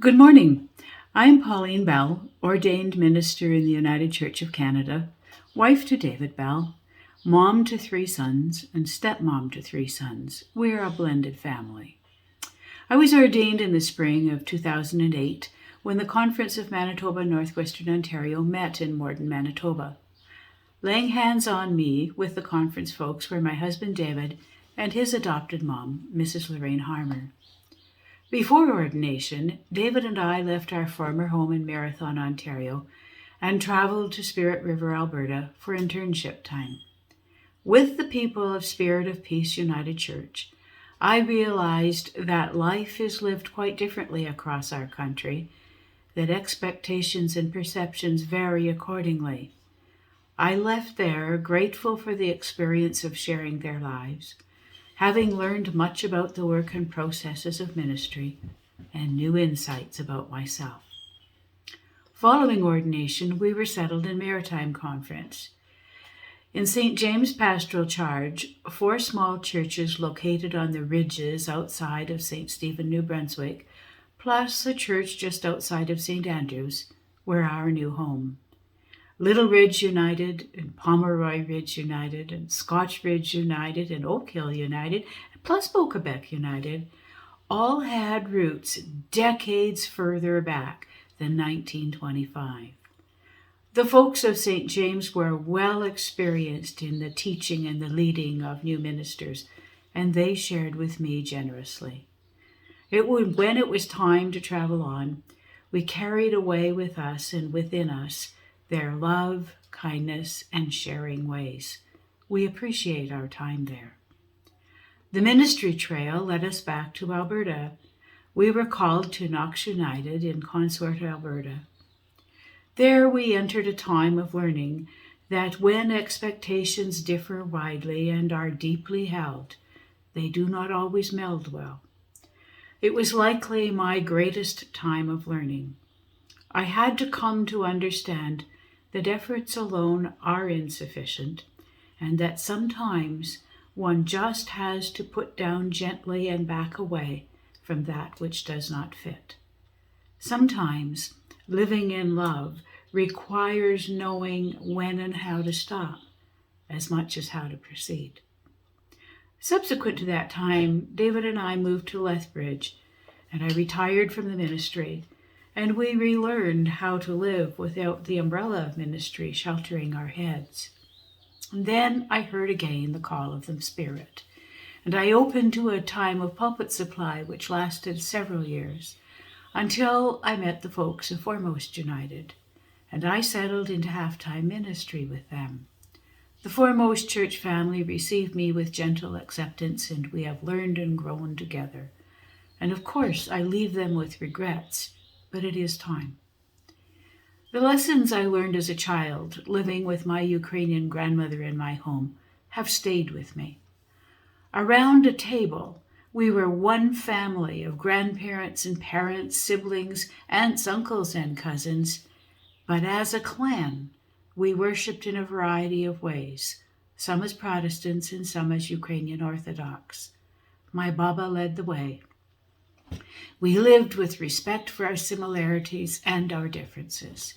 Good morning. I'm Pauline Bell, ordained minister in the United Church of Canada, wife to David Bell, mom to 3 sons, and stepmom to 3 sons. We're a blended family. I was ordained in the spring of 2008 when the Conference of Manitoba Northwestern Ontario met in Morden, Manitoba. Laying hands on me with the conference folks were my husband David and his adopted mom, Mrs. Lorraine Harmer. Before ordination, David and I left our former home in Marathon, Ontario, and traveled to Spirit River, Alberta for internship time. With the people of Spirit of Peace United Church, I realized that life is lived quite differently across our country, that expectations and perceptions vary accordingly. I left there grateful for the experience of sharing their lives, having learned much about the work and processes of ministry and new insights about myself. Following ordination, we were settled in Maritime Conference. In St. James Pastoral Charge, 4 small churches located on the ridges outside of St. Stephen, New Brunswick, plus a church just outside of St. Andrews, were our new home. Little Ridge United and Pomeroy Ridge United and Scotch Ridge United and Oak Hill United, plus Boquebec United, all had roots decades further back than 1925. The folks of St. James were well experienced in the teaching and the leading of new ministers, and they shared with me generously. When it was time to travel on, we carried away with us and within us their love, kindness, and sharing ways. We appreciate our time there. The ministry trail led us back to Alberta. We were called to Knox United in Consort, Alberta. There we entered a time of learning that when expectations differ widely and are deeply held, they do not always meld well. It was likely my greatest time of learning. I had to come to understand that efforts alone are insufficient, and that sometimes one just has to put down gently and back away from that which does not fit. Sometimes living in love requires knowing when and how to stop, as much as how to proceed. Subsequent to that time, David and I moved to Lethbridge, and I retired from the ministry, and we relearned how to live without the umbrella of ministry sheltering our heads. And then I heard again the call of the Spirit, and I opened to a time of pulpit supply which lasted several years, until I met the folks of Foremost United, and I settled into half-time ministry with them. The Foremost church family received me with gentle acceptance, and we have learned and grown together. And of course, I leave them with regrets, but it is time. The lessons I learned as a child, living with my Ukrainian grandmother in my home, have stayed with me. Around a table, we were one family of grandparents and parents, siblings, aunts, uncles, and cousins, but as a clan, we worshipped in a variety of ways, some as Protestants and some as Ukrainian Orthodox. My Baba led the way. We lived with respect for our similarities and our differences.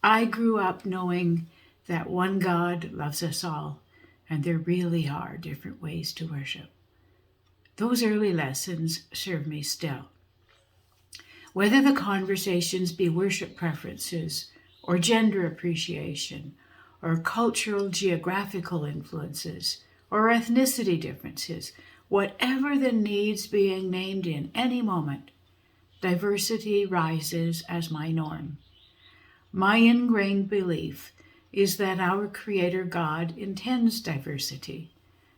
I grew up knowing that one God loves us all, and there really are different ways to worship. Those early lessons serve me still. Whether the conversations be worship preferences, or gender appreciation, or cultural geographical influences, or ethnicity differences, whatever the needs being named in any moment, diversity rises as my norm. My ingrained belief is that our Creator God intends diversity,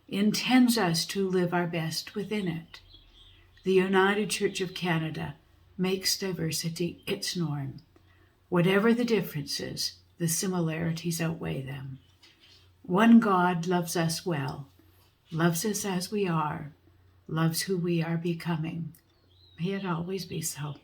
intends us to live our best within it. The United Church of Canada makes diversity its norm. Whatever the differences, the similarities outweigh them. One God loves us well, loves us as we are, loves who we are becoming. May it always be so.